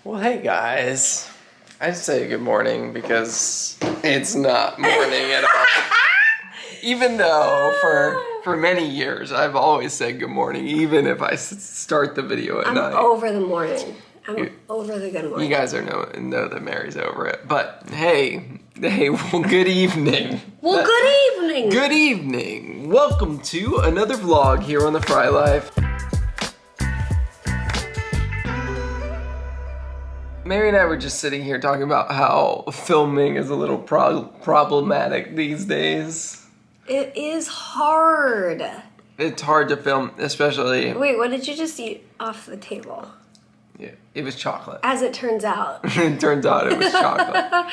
Well, hey guys. I say good morning because it's not morning at all. Even though for many years I've always said good morning, even if I start the video at night. I'm over the morning. I'm over the good morning. You guys know that Mary's over it. But hey, well, good evening. Well, good evening. Good evening. Welcome to another vlog here on the Frey Life. Mary and I were just sitting here talking about how filming is a little problematic these days. It is hard. It's hard to film, especially... Wait, what did you just eat off the table? Yeah, it was chocolate. As it turns out. It turns out it was chocolate.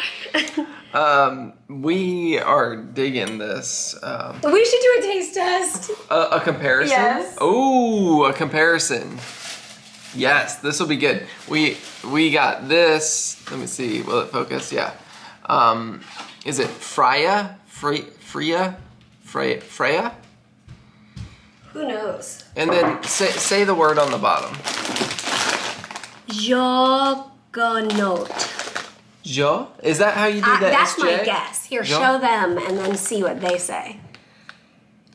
We are digging this. We should do a taste test. A comparison? Yes. Oh, a comparison. Yes, this will be good. We got this. Let me see. Will it focus? Yeah. Is it Freya? Freya? Who knows? And then say the word on the bottom. Juggernaut. Jo? Is that how you do that? That's SJ? my guess. Here, show them and then see what they say.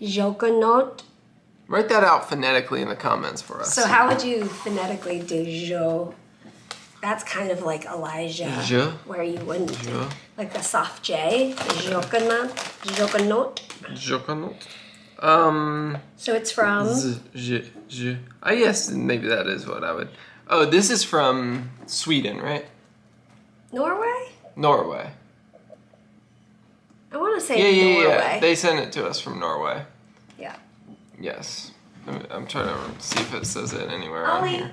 Juggernaut. Write that out phonetically in the comments for us. So how would you phonetically do Jo? That's kind of like Elijah. Je. Where you wouldn't. Je. Like the soft J. Juggernaut. Juggernaut. Juggernaut. So it's from... I guess maybe that is what I would... Oh, this is from Sweden, right? Norway? Norway. I want to say Yeah. Norway. They sent it to us from Norway. Yeah. Yes. I'm trying to see if it says it anywhere on Ollie. here.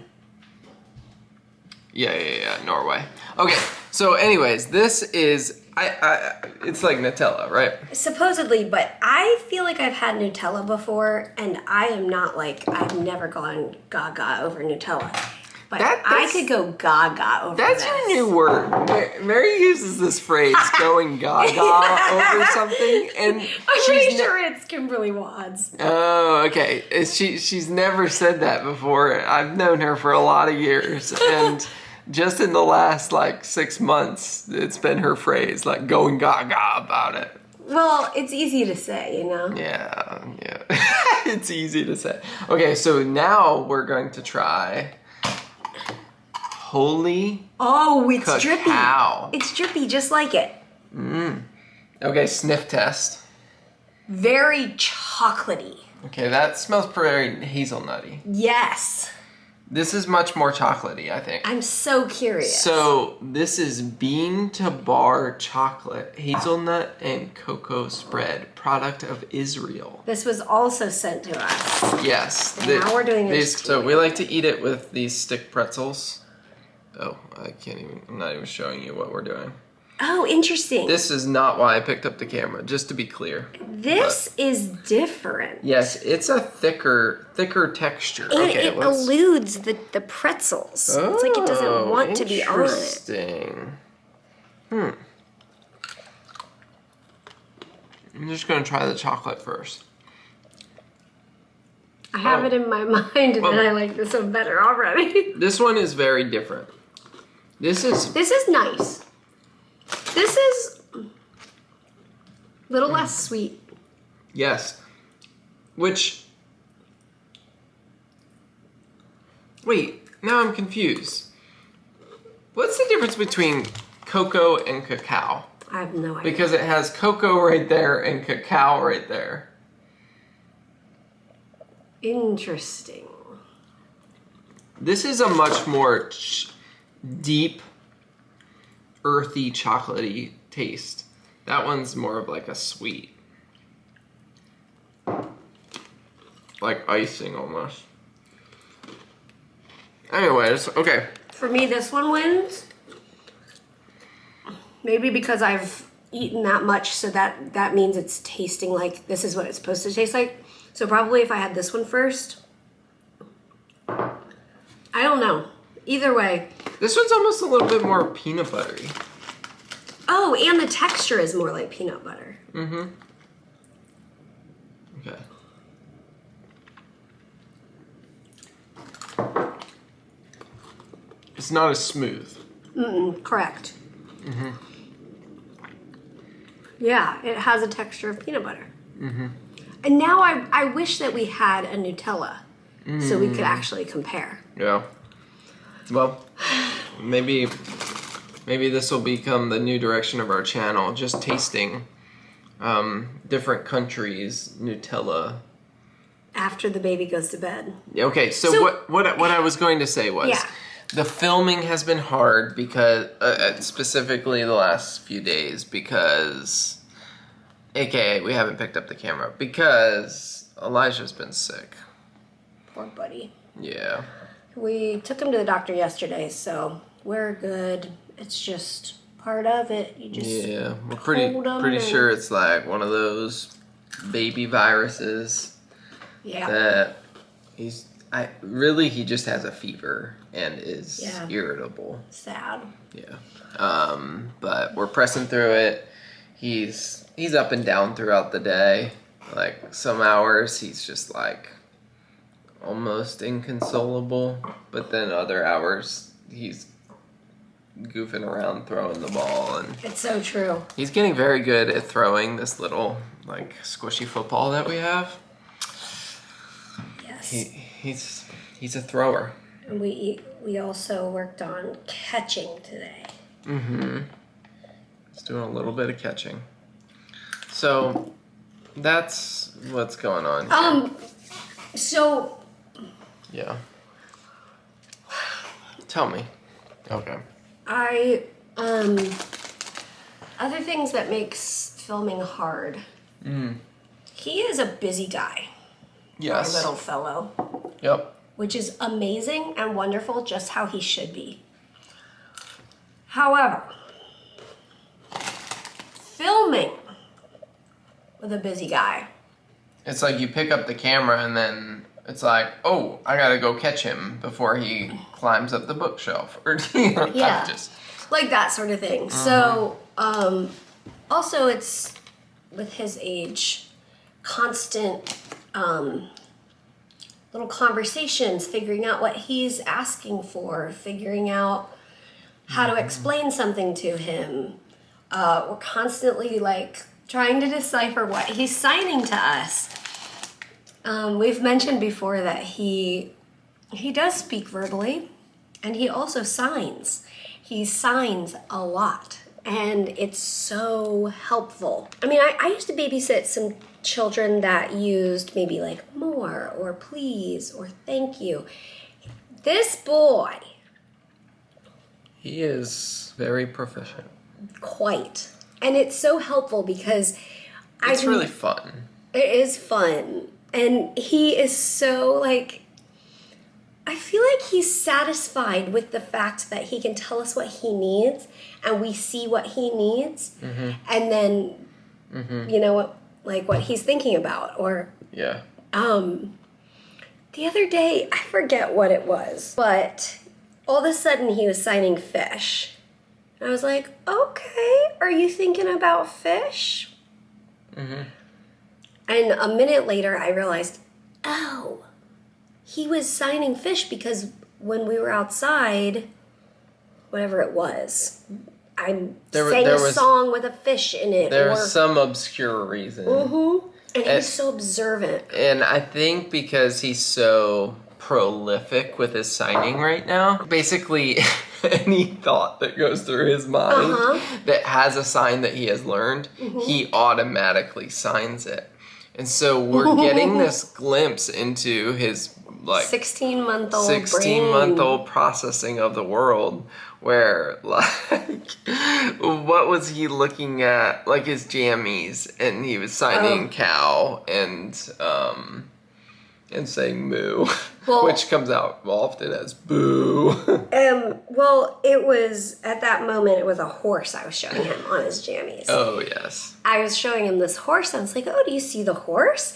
Yeah, Norway. Okay, so anyways, this is, it's like Nutella, right? Supposedly, but I feel like I've had Nutella before, and I am not like, I've never gone gaga over Nutella. But I could go gaga over That's this. your new word. Mary uses this phrase, going gaga over something, and I'm pretty sure it's Kimberly Wads. Oh, okay. She's never said that before. I've known her for a lot of years, and just in the last, 6 months, it's been her phrase, going gaga about it. Well, it's easy to say, you know? Yeah. It's easy to say. Okay, so now we're going to try holy Oh, it's cacao. drippy. It's drippy, just like it. Okay, sniff test. Very chocolatey. Okay, that smells very hazelnutty. Yes. This is much more chocolatey, I think. I'm so curious. So this is bean to bar chocolate, hazelnut and cocoa spread, product of Israel. This was also sent to us. Yes. Now we're doing this. So we like to eat it with these stick pretzels. Oh, I'm not even showing you what we're doing. Oh, interesting. This is not why I picked up the camera, just to be clear. This is different. Yes, it's a thicker texture. And Okay, it eludes the pretzels. Oh, it's like it doesn't want to be on it. Interesting. I'm just going to try the chocolate first. I have it in my mind, and I like this one better already. This one is very different. This is nice. This is a little less sweet. Yes. Which... Wait, now I'm confused. What's the difference between cocoa and cacao? I have no idea. Because it has cocoa right there and cacao right there. Interesting. This is a much more deep, earthy, chocolatey taste. That one's more of like a sweet. Like icing almost. Anyways, okay. For me, this one wins. Maybe because I've eaten that much, so that means it's tasting like this is what it's supposed to taste like. So probably if I had this one first. I don't know. Either way. This one's almost a little bit more peanut buttery. Oh, and the texture is more like peanut butter. Mm-hmm. Okay. It's not as smooth. Correct. Yeah, it has a texture of peanut butter. And now I wish that we had a Nutella so we could actually compare. Yeah. Well, maybe this will become the new direction of our channel, just tasting different countries' Nutella. After the baby goes to bed. Okay, so what I was going to say was, the filming has been hard because, specifically the last few days, because, aka we haven't picked up the camera, because Elijah's been sick. Poor buddy. Yeah. We took him to the doctor yesterday, so we're good. It's just part of it. You just we're pretty sure it's like one of those baby viruses. Yeah. That he just has a fever and is irritable. Sad. Yeah. But we're pressing through it. He's up and down throughout the day. Like some hours he's just like almost inconsolable, but then other hours he's goofing around throwing the ball, and it's so true. He's getting very good at throwing this little like squishy football that we have. Yes. He's a thrower. And we also worked on catching today. He's doing a little bit of catching. So that's what's going on here. So yeah. Tell me. Okay. Other things that makes filming hard. He is a busy guy. Yes. Our little fellow. Yep. Which is amazing and wonderful, just how he should be. However, filming with a busy guy. It's like you pick up the camera and then it's like, oh, I gotta go catch him before he climbs up the bookshelf. Or, like that sort of thing. So, also it's, with his age, constant little conversations, figuring out what he's asking for, figuring out how to explain something to him. We're constantly like trying to decipher what he's signing to us. We've mentioned before that he does speak verbally, and he also signs. He signs a lot, and it's so helpful. I mean, I used to babysit some children that used maybe like more or please or thank you. This boy, he is very proficient. Quite. And it's so helpful because it's really fun. It is fun. And he is so like, I feel like he's satisfied with the fact that he can tell us what he needs and we see what he needs. And then, you know, what he's thinking about. Or, yeah. The other day, I forget what it was, but all of a sudden he was signing fish. And I was like, okay, are you thinking about fish? And a minute later, I realized, oh, he was signing fish because when we were outside, whatever it was, I sang a song with a fish in it. There was some obscure reason. And he's so observant. And I think because he's so prolific with his signing right now, basically any thought that goes through his mind that has a sign that he has learned, he automatically signs it. And so we're getting this glimpse into his like 16-month-old processing of the world, where like what was he looking at, like his jammies, and he was signing cow and saying moo, which comes out often as boo. Well, it was, at that moment, it was a horse I was showing him on his jammies. Oh, yes. I was showing him this horse, and I was like, oh, do you see the horse?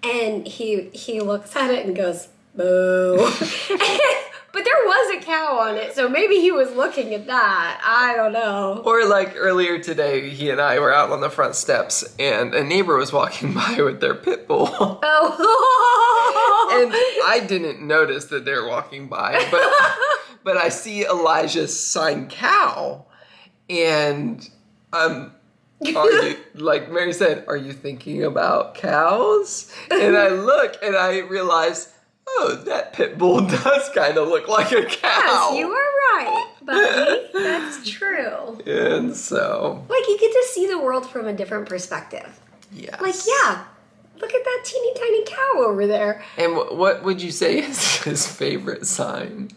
And he looks at it and goes, boo. But there was a cow on it, so maybe he was looking at that. I don't know. Or like earlier today, he and I were out on the front steps, and a neighbor was walking by with their pit bull. Oh. And I didn't notice that they were walking by, but I see Elijah sign cow, and are you, like Mary said, are you thinking about cows? And I look and I realize, oh, that pit bull does kind of look like a cow. Yes, you are right, buddy. That's true. And so, Like, you get to see the world from a different perspective. yes. Like, yeah, look at that teeny tiny cow over there. And what would you say is his favorite sign?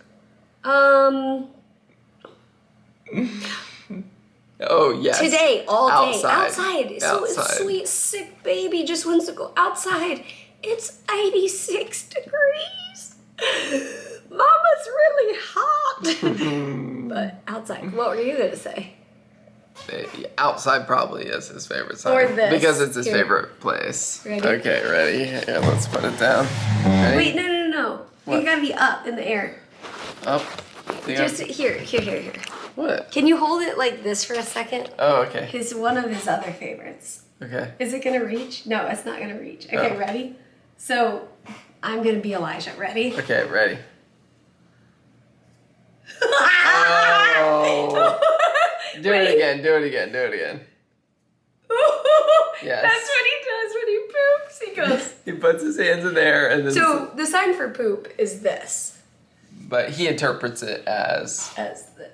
Oh, yes. Today, all day, Outside. So sweet, sick baby just wants to go outside. It's 86 degrees. Mama's really hot. But outside, what were you going to say? Outside probably is his favorite sign. Or this. Because it's his Here. favorite place. Ready? Okay, ready? Here, let's put it down. Ready? Wait, no. What? You gotta be up in the air. Up. Just here. What? Can you hold it like this for a second? Oh, okay. It's one of his other favorites. Okay. Is it gonna reach? No, it's not gonna reach. Okay, Oh. ready? So, I'm gonna be Elijah. Ready? Okay, ready. Oh. Do it again. Yes. That's what he does when he poops. He goes. He puts his hands in there and then. So the sign for poop is this. But he interprets it as. As this.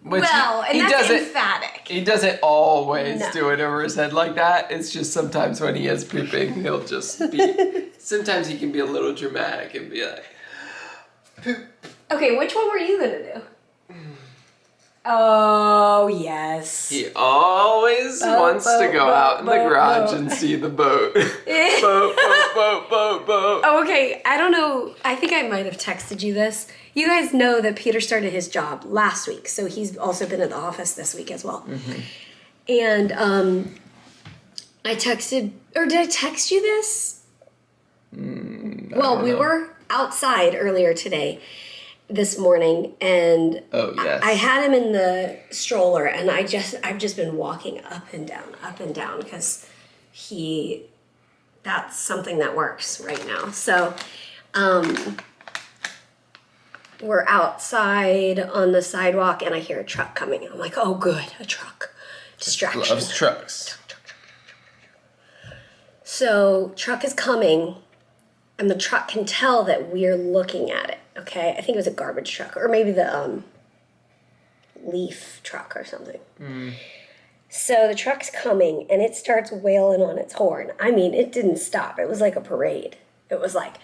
Which Well, he and that's doesn't. emphatic. He doesn't always No. do it over his head like that. It's just sometimes when he is pooping, he'll just be. Sometimes he can be a little dramatic and be like, poop. Okay, which one were you gonna do? Oh, yes. He always wants to go out in the garage and see the boat. Boat. Oh, okay. I don't know. I think I might have texted you this. You guys know that Peter started his job last week, so he's also been at the office this week as well. Mm-hmm. And I texted, or did I text you this? Well, we were outside earlier today, this morning, and Oh, yes. I had him in the stroller, and I've just been walking up and down because that's something that works right now. So we're outside on the sidewalk, and I hear a truck coming. I'm like, oh good, a truck. Distraction. Loves trucks. So truck is coming, and the truck can tell that we're looking at it. Okay, I think it was a garbage truck, or maybe the leaf truck or something. So the truck's coming, and it starts wailing on its horn. I mean, it didn't stop. It was like a parade. It was like,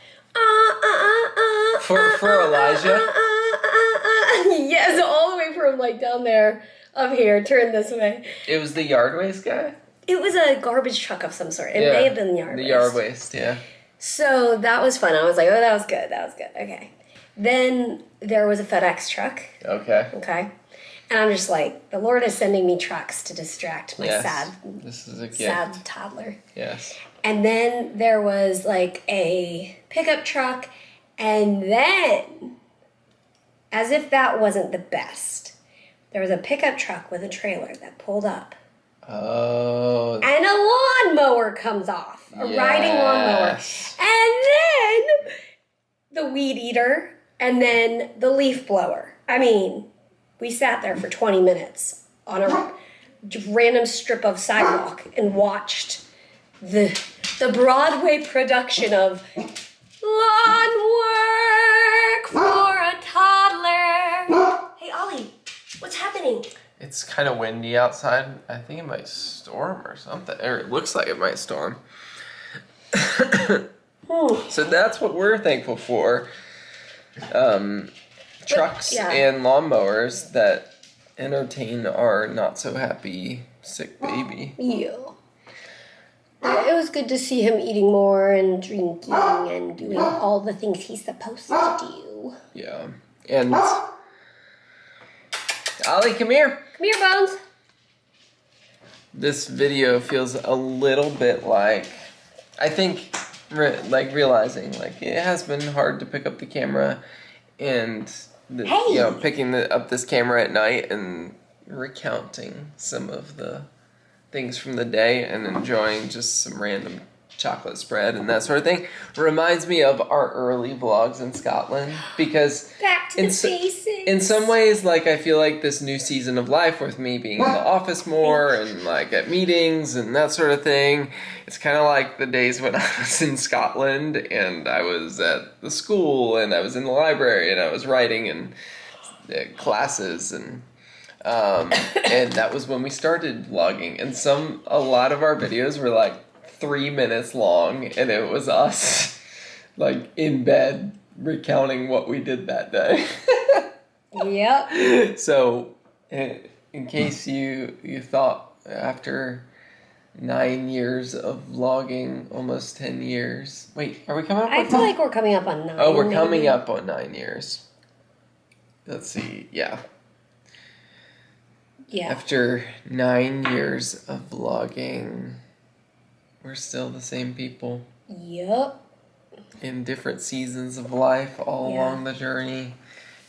For Elijah? Yes, all the way from like down there, up here, turn this way. It was the yard waste guy? It was a garbage truck of some sort. It may have been the yard waste. The yard waste, yeah. So that was fun. I was like, oh, that was good. Okay. Then there was a FedEx truck. Okay. And I'm just like, the Lord is sending me trucks to distract my This is a gift. sad toddler. Yes. And then there was like a pickup truck. And then, as if that wasn't the best, there was a pickup truck with a trailer that pulled up. Oh. And a lawnmower comes off. A riding lawnmower. And then the weed eater. And then the leaf blower. I mean, we sat there for 20 minutes on a random strip of sidewalk and watched the Broadway production of Lawn Work for a Toddler. Hey, Ollie, what's happening? It's kind of windy outside. I think it might storm or something. Or it looks like it might storm. So that's what we're thankful for. Trucks and lawnmowers that entertain our not so happy sick baby. Yeah. It was good to see him eating more and drinking and doing all the things he's supposed to do. Yeah. And Ollie, come here. Come here, Bones. This video feels a little bit like, I think, realizing like it has been hard to pick up the camera and picking up this camera at night and recounting some of the things from the day and enjoying just some random chocolate spread and that sort of thing. Reminds me of our early vlogs in Scotland because Back to the basics. In some ways, like I feel like this new season of life with me being in the office more and like at meetings and that sort of thing, it's kind of like the days when I was in Scotland and I was at the school and I was in the library and I was writing in classes and that was when we started vlogging. And a lot of our videos were like 3 minutes long, and it was us like in bed recounting what we did that day. Yep. So, in case you thought after 9 years of vlogging, almost 10 years. Wait, are we coming up? I feel like we're coming up on 9. Oh, we're coming up on 9 years. Let's see. Yeah. Yeah. After 9 years of vlogging, we're still the same people. Yep. In different seasons of life all along the journey.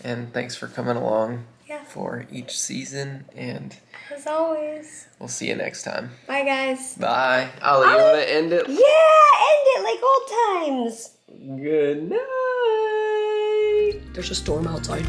And thanks for coming along for each season. And as always, we'll see you next time. Bye, guys. Bye. Ollie, you want to end it? Yeah, end it like old times. Good night. There's a storm outside.